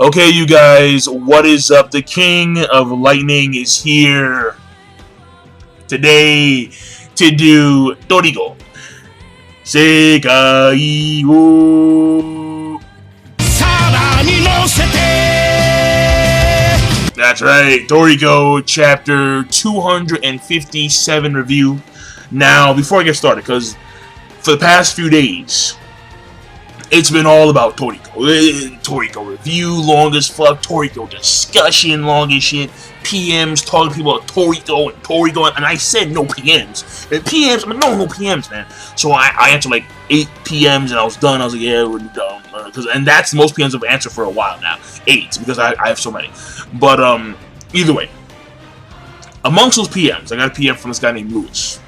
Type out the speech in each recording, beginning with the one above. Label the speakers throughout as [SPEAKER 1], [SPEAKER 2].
[SPEAKER 1] Okay, you guys, what is up? The King of Lightning is here today to do Toriko. Sekai wo. That's right, Toriko chapter 257 review. Now, before I get started, because for the past few days, it's been all about Toriko. Toriko review, long as fuck. Toriko discussion, long as shit. PMs talking to people about Toriko, and I said no PMs. And PMs, I'm like, no PMs, man. So I answered like 8 PMs, and I was done. I was like, yeah, we're done. And that's most PMs I've answered for a while now. 8, because I have so many. But either way, amongst those PMs, I got a PM from this guy named Lewis.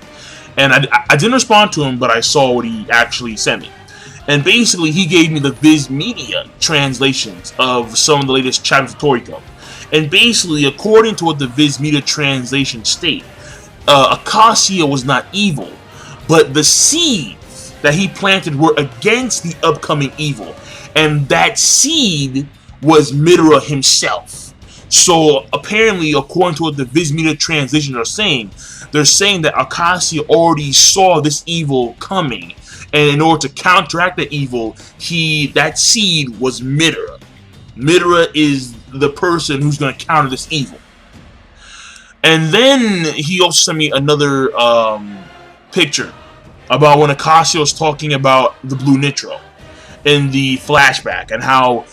[SPEAKER 1] And I didn't respond to him, but I saw what he actually sent me. And basically, he gave me the Viz Media translations of some of the latest chapters of Toriko. And basically, according to what the Viz Media translations state, Acacia was not evil, but the seeds that he planted were against the upcoming evil. And that seed was Midora himself. So, apparently, according to what the Viz Media translations are saying, they're saying that Acacia already saw this evil coming. And in order to counteract the evil, that seed was Midora. Midora is the person who's going to counter this evil. And then he also sent me another picture about when Acacia was talking about the Blue Nitro in the flashback, and how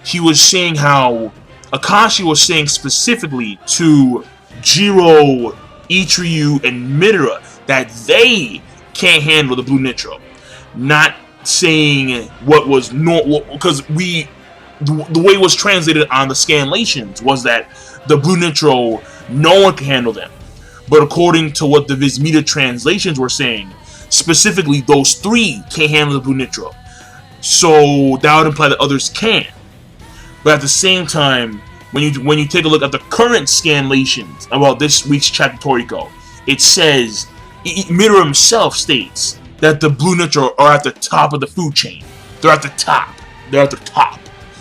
[SPEAKER 1] he was saying how Acacia was saying specifically to Jiro, Ichiryu, and Midora that they can't handle the Blue Nitro. Not saying what was normal, because the way it was translated on the scanlations was that the Blue Nitro, no one can handle them. But according to what the Viz Media translations were saying, specifically those 3 can't handle the Blue Nitro. So that would imply that others can. But at the same time, when you take a look at the current scanlations about this week's chapter Toriko, it says, Midora himself states that the Blue Nitro are at the top of the food chain. They're at the top. They're at the top.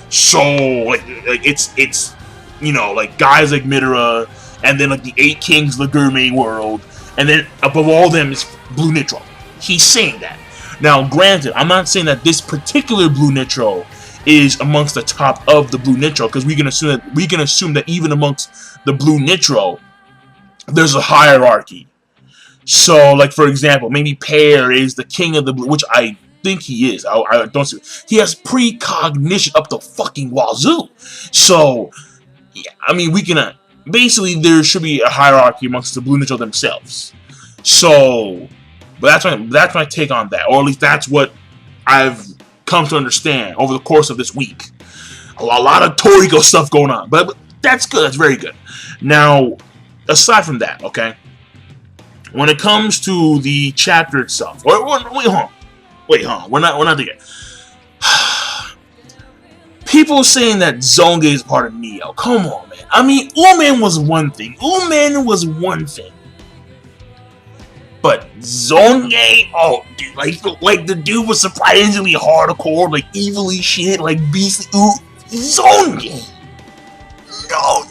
[SPEAKER 1] So like it's you know, like guys like Midora, and then like the 8 kings of the Gourmet world, and then above all them is Blue Nitro. He's saying that. Now, granted, I'm not saying that this particular Blue Nitro is amongst the top of the Blue Nitro, because we can assume that even amongst the Blue Nitro, there's a hierarchy. So, like, for example, maybe Pear is the king of the blue, which I think he is. I don't see. He has precognition up the fucking wazoo. So, yeah, I mean, we can, basically, there should be a hierarchy amongst the Blue Nitro themselves. So, but that's my take on that. Or at least that's what I've come to understand over the course of this week. A lot of Toriko stuff going on. But that's good. That's very good. Now, aside from that, okay? When it comes to the chapter itself, wait, hold on. We're not there. People saying that Zonge is part of Neo. Come on, man. I mean, Uman was one thing. But Zonge, oh, dude, like the dude was surprisingly hardcore, like evilly shit, like beastly. Ooh, Zonge. No,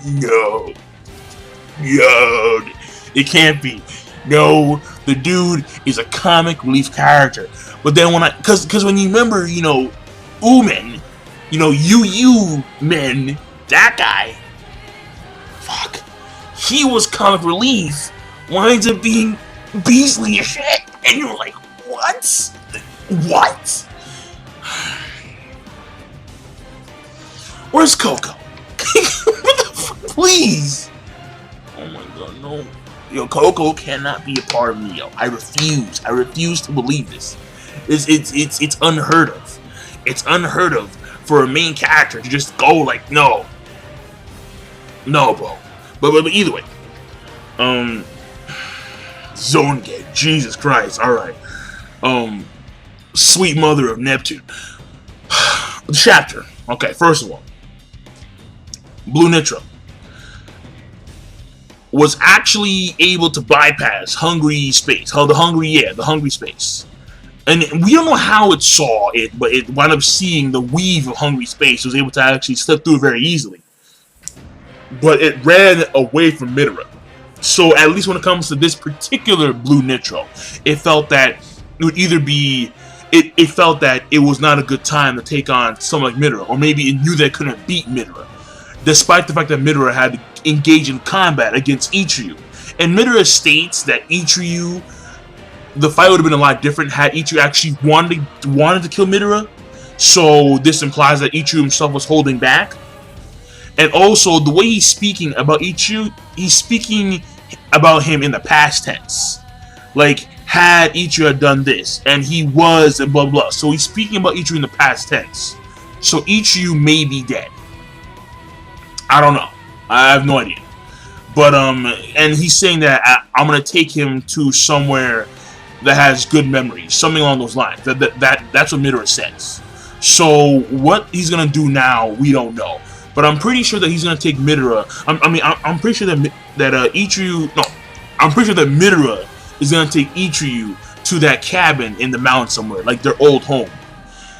[SPEAKER 1] it can't be. No, the dude is a comic relief character. But then because when you remember, you know, Uman, you know, Men, that guy, fuck, he was comic relief, winds up being beastly as shit, and you're like, what? Where's Coco? What the fuck, please? Oh my god, no. Yo, Coco cannot be a part of Neo. I refuse to believe this. It's unheard of. It's unheard of for a main character to just go like, no, bro. But either way, Zonge, Jesus Christ. All right, sweet mother of Neptune. The chapter. Okay, first of all, Blue Nitro was actually able to bypass hungry space. The hungry space. And we don't know how it saw it, but it wound up seeing the weave of hungry space. It was able to actually slip through it very easily. But it ran away from Midora. So at least when it comes to this particular blue Nitro, it felt that it would either be... It felt that it was not a good time to take on someone like Midora, or maybe it knew that it couldn't beat Midora, despite the fact that Midora had to engage in combat against Ichiryu. And Midora states that Ichiryu, the fight would have been a lot different had Ichiryu actually wanted to kill Midora. So this implies that Ichiryu himself was holding back. And also, the way he's speaking about Ichiryu, he's speaking about him in the past tense. Like, had Ichiryu had done this, and he was, and blah blah. So he's speaking about Ichiryu in the past tense. So Ichiryu may be dead. I don't know. I have no idea. But, and he's saying that I'm going to take him to somewhere that has good memories. Something along those lines. That's what Midora says. So, what he's going to do now, we don't know. But I'm pretty sure that he's going to take Midora. I'm pretty sure that Ichiryu... No. I'm pretty sure that Midora is going to take Ichiryu to that cabin in the mountain somewhere. Like their old home.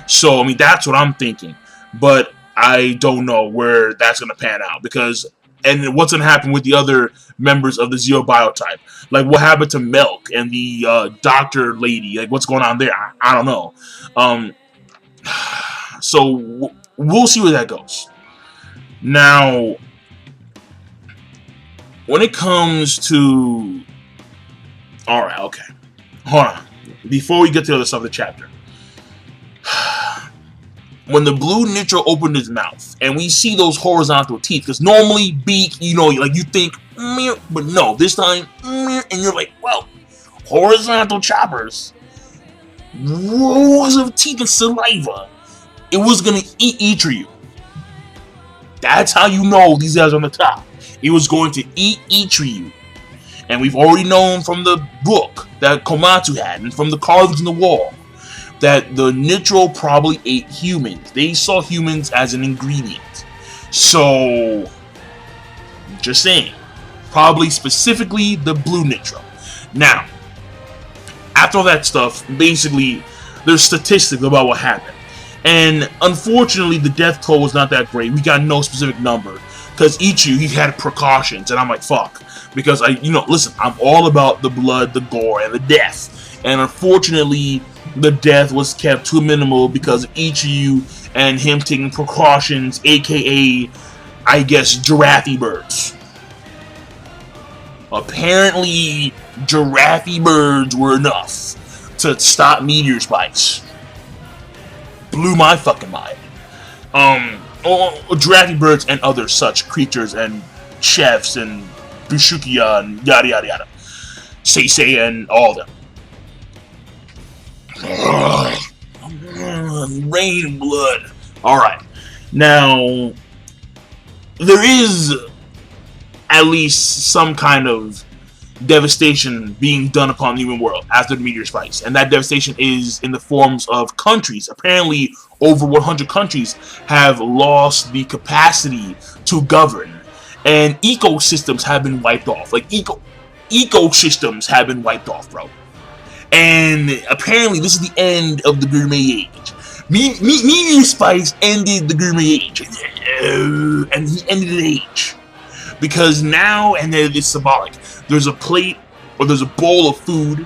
[SPEAKER 1] So, I mean, that's what I'm thinking. But I don't know where that's going to pan out. Because... And what's going to happen with the other members of the Zero Biotype. Like, what happened to Milk and the doctor lady? Like, what's going on there? I don't know. So, we'll see where that goes. Now, when it comes to... Alright, okay. Hold on. Before we get to the other stuff of the chapter. When the blue Nitro opened his mouth, and we see those horizontal teeth, because normally beak, you know, like you think, but no, this time, and you're like, well, horizontal choppers, rows of teeth and saliva, it was gonna eat Ichiryu. That's how you know these guys are on the top. It was going to eat Ichiryu. And we've already known from the book that Komatsu had, and from the carvings in the wall, that the Nitro probably ate humans. They saw humans as an ingredient. So, just saying. Probably specifically the blue Nitro. Now, after all that stuff, basically, there's statistics about what happened. And unfortunately, the death toll was not that great. We got no specific number. Because Ichiryu, he had precautions. And I'm like, fuck. Because, listen, I'm all about the blood, the gore, and the death. And unfortunately... the death was kept too minimal because of Ichiryu and him taking precautions, aka, I guess, giraffe birds. Apparently, giraffe birds were enough to stop meteor spikes. Blew my fucking mind. Giraffe birds and other such creatures and chefs and Bushukia and yada yada yada. Seisei and all of them. Rain blood. Alright. Now, there is at least some kind of devastation being done upon the human world after the meteor spikes. And that devastation is in the forms of countries. Apparently, over 100 countries have lost the capacity to govern. And ecosystems have been wiped off. Like, ecosystems have been wiped off, bro. And apparently this is the end of the Gourmet Age. Meteor Spikes ended the Gourmet Age. And he ended an age. Because now, and then it's symbolic, there's a plate, or there's a bowl of food,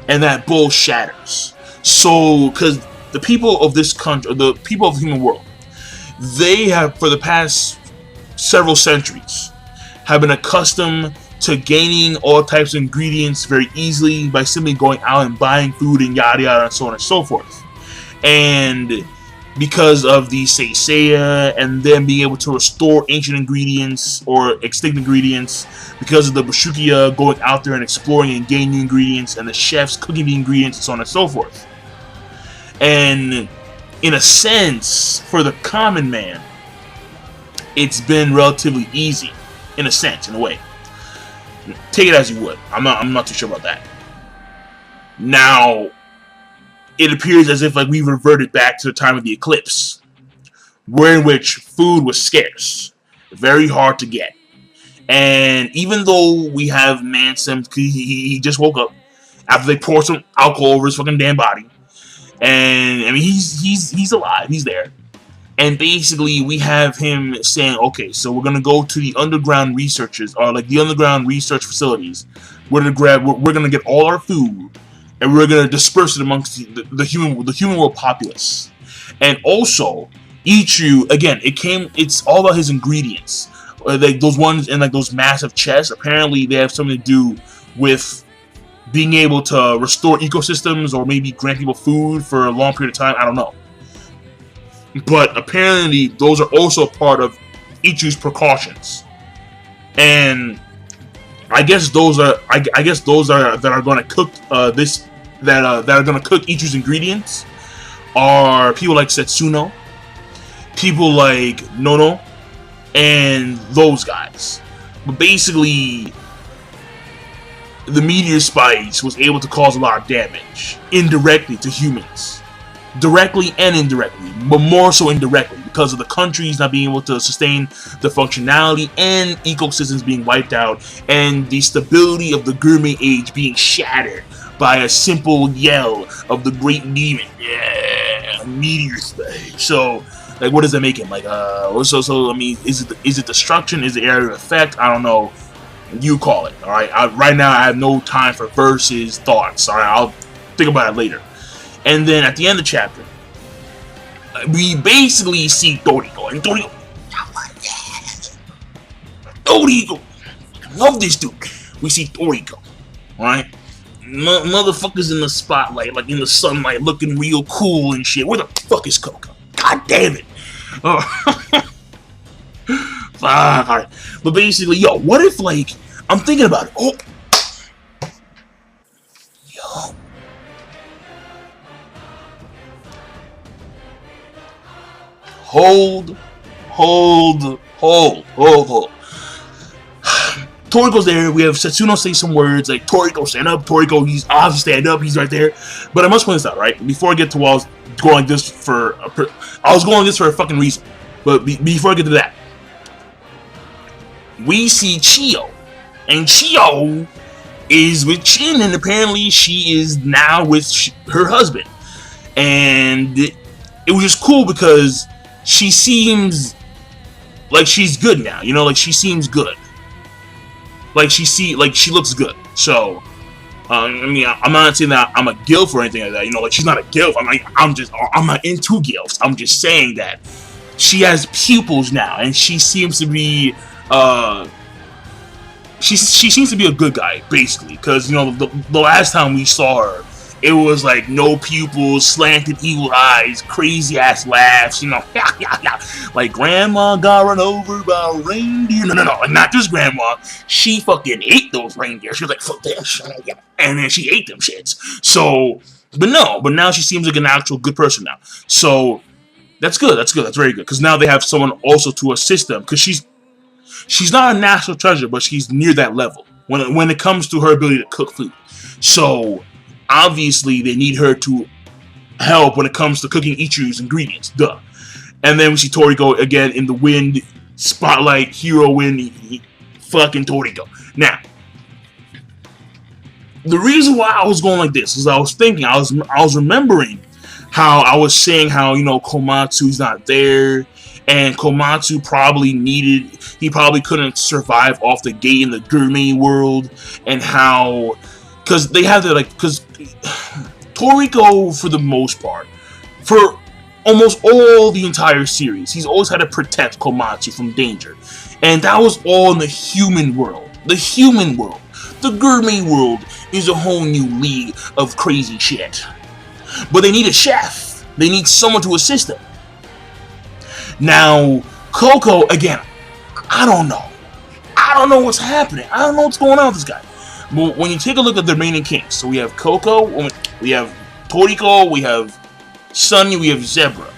[SPEAKER 1] and that bowl shatters. So, because the people of this country, or the people of the human world, they have, for the past several centuries, have been accustomed to gaining all types of ingredients very easily by simply going out and buying food and yada yada and so on and so forth. And because of the Seiya and them being able to restore ancient ingredients or extinct ingredients, because of the Bushukia going out there and exploring and gaining new ingredients, and the chefs cooking the ingredients and so on and so forth. And in a sense, for the common man, it's been relatively easy. In a sense, in a way. Take it as you would. I'm not too sure about that. Now, it appears as if like we reverted back to the time of the eclipse, where in which food was scarce, very hard to get. And even though we have Mansim, he just woke up after they poured some alcohol over his fucking damn body, And I mean, he's alive. He's there. And basically, we have him saying, okay, so we're gonna go to the underground researchers, or like the underground research facilities. We're gonna get all our food, and we're gonna disperse it amongst the human world populace. And also, Ichigo, again, it's all about his ingredients. Like those ones in like those massive chests. Apparently, they have something to do with being able to restore ecosystems, or maybe grant people food for a long period of time. I don't know. But apparently, those are also part of Ichigo's precautions, and I guess those are that are going to cook that are going to cook Ichigo's ingredients are people like Setsuno, people like Nono, and those guys. But basically, the meteor spice was able to cause a lot of damage indirectly to humans. Directly and indirectly, but more so indirectly because of the countries not being able to sustain the functionality and ecosystems being wiped out, and the stability of the Gourmet age being shattered by a simple yell of the great demon. Yeah, meteor space. So, like, what does that make him? Like, so I mean, is it destruction? Is it area of effect? I don't know. You call it. All right. Right now, I have no time for versus thoughts. All right. I'll think about it later. And then at the end of the chapter, we basically see Toriko. And Toriko, oh my God. Toriko, I love this dude. We see Toriko, alright? Motherfuckers in the spotlight, like in the sunlight, looking real cool and shit. Where the fuck is Coco? God damn it. Fuck, alright. But basically, yo, what if, like, I'm thinking about it. Oh. Yo. Hold. Toriko's there. We have Setsuno say some words like Toriko stand up. Toriko, he's obviously stand up. He's right there. But I must point this out, right? Before I get to what I was going like this for, a fucking reason. But before I get to that, we see Chio, and Chio is with Chin, and apparently she is now with her husband, and it was just cool because she seems like she's good now, you know, like she seems good. Like she looks good. So, I mean, I'm not saying that I'm a gilf or anything like that, you know, like she's not a gilf. I'm not into gilfs. I'm just saying that she has pupils now, and she seems to be, she seems to be a good guy, basically, because, you know, the last time we saw her, it was like no pupils, slanted evil eyes, crazy ass laughs, you know, like grandma got run over by a reindeer. No, like not just grandma. She fucking ate those reindeer. She was like, fuck that shit, and then she ate them shits. So, but now she seems like an actual good person now. So that's good. That's very good. Because now they have someone also to assist them. Because she's not a national treasure, but she's near that level when it comes to her ability to cook food. So obviously, they need her to help when it comes to cooking Ichigo's ingredients. Duh. And then we see Toriko again in the wind, spotlight, hero wind, fucking Toriko. Now, the reason why I was going like this is I was thinking, I was remembering how I was saying how, you know, Komatsu's not there, and Komatsu he probably couldn't survive off the gate in the Gourmet world, and how, because they have because Toriko, for the most part, for almost all the entire series, he's always had to protect Komatsu from danger. And that was all in the human world. The human world. The Gourmet world is a whole new league of crazy shit. But they need a chef. They need someone to assist them. Now, Coco, again, I don't know. I don't know what's happening. I don't know what's going on with this guy. But when you take a look at the remaining kings, so we have Coco, we have Toriko, we have Sunny, we have Zebra.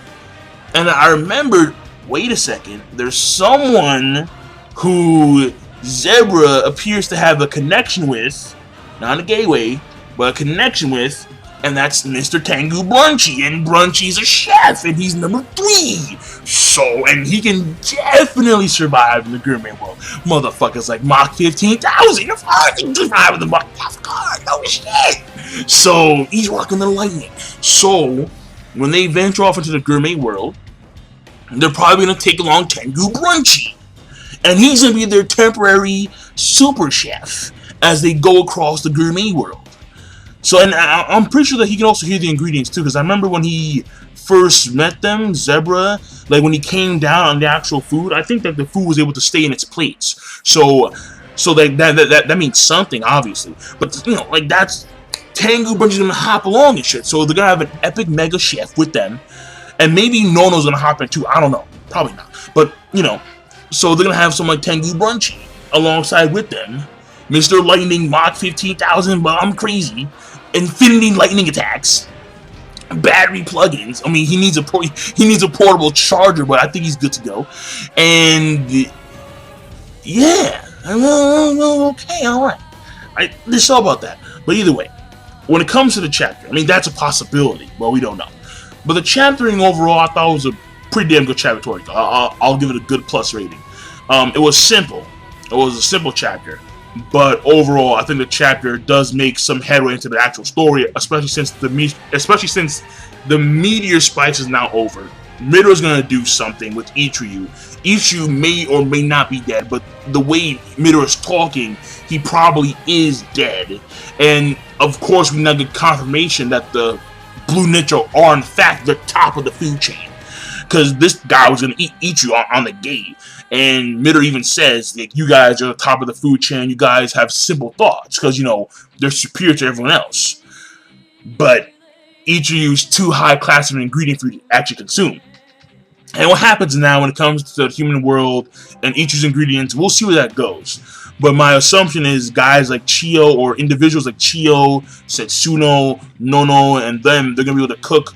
[SPEAKER 1] And I remembered, wait a second, there's someone who Zebra appears to have a connection with, not a gay way, but a connection with, and that's Mr. Tengu Brunchy, and Brunchy's a chef, and he's number 3. So, and he can definitely survive in the Gourmet world. Motherfuckers like Mach 15,000, if I can survive in the Mach, of course, no shit. So he's rocking the lightning. So when they venture off into the gourmet world, they're probably gonna take along Tengu Brunchy, and he's gonna be their temporary super chef as they go across the gourmet world. So, and I'm pretty sure that he can also hear the ingredients too, because I remember when he first met them, Zebra, like when he came down on the actual food, I think that the food was able to stay in its plates. So that means something, obviously. But you know, like that's Tengu Brunchy's gonna hop along and shit. So they're gonna have an epic mega chef with them, and maybe Nono's gonna hop in too. I don't know, probably not. But you know, so they're gonna have someone like Tengu Brunchy alongside with them. Mr. Lightning Mach 15,000, but I'm crazy. Infinity lightning attacks, battery plugins. I mean, he needs a portable charger, but I think he's good to go. And yeah, okay, all right. There's all about that. But either way, when it comes to the chapter, I mean, that's a possibility, but we don't know. But the chaptering overall, I thought was a pretty damn good chapter. Toriko. I'll give it a good plus rating. It was simple. It was a simple chapter. But overall, I think the chapter does make some headway into the actual story, especially since the meteor spice is now over. Midori's gonna do something with Ichiryu. Ichiryu may or may not be dead, but the way Midori's talking, he probably is dead. And of course, we now get confirmation that the Blue Ninja are in fact the top of the food chain, because this guy was gonna eat Ichiryu on the gate. And Midori even says, like, you guys are the top of the food chain, you guys have simple thoughts, because, you know, they're superior to everyone else. But Ichiryu's too high class of an ingredient for you to actually consume. And what happens now when it comes to the human world and Ichiryu's ingredients, we'll see where that goes. But my assumption is guys like Chio, or individuals like Chio, Setsuno, Nono, and them, they're going to be able to cook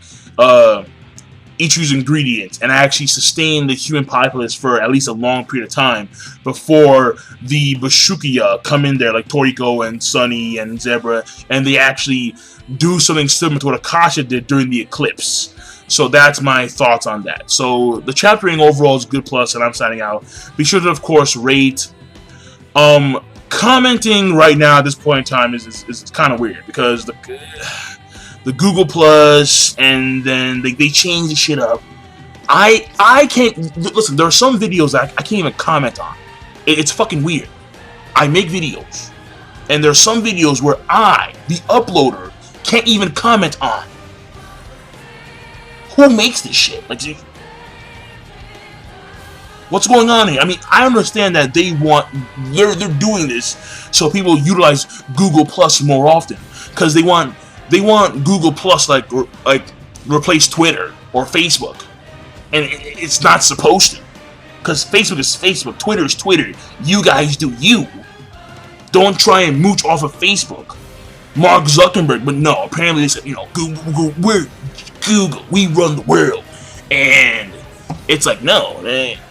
[SPEAKER 1] Ichiryu's ingredients and actually sustain the human populace for at least a long period of time before the Bushukiya come in there, like Toriko and Sunny and Zebra, and they actually do something similar to what Akasha did during the eclipse. So that's my thoughts on that. So the chaptering overall is a good plus, and I'm signing out. Be sure to, of course, rate. Commenting right now at this point in time is kind of weird, because the Google Plus, and then they change the shit up. I can't listen. There are some videos that I can't even comment on. It's fucking weird. I make videos, and there are some videos where I, the uploader, can't even comment on. Who makes this shit? Like, what's going on here? I mean, I understand that they're doing this so people utilize Google Plus more often, because they want Google Plus like replace Twitter or Facebook, and it's not supposed to, because Facebook is Facebook, Twitter is Twitter. You guys do you. Don't try and mooch off of Facebook. Mark Zuckerberg, but no, apparently they said, you know, Google, we're Google, we run the world, and it's like, no.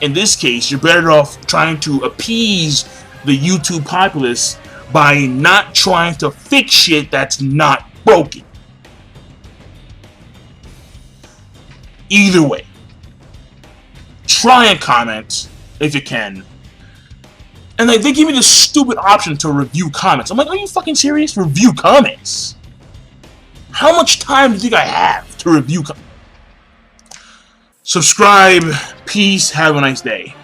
[SPEAKER 1] In this case, you're better off trying to appease the YouTube populace by not trying to fix shit that's not broken. Either way, try and comment if you can. And like, they give me this stupid option to review comments. I'm like, are you fucking serious? Review comments? How much time do you think I have to review comments? Subscribe. Peace. Have a nice day.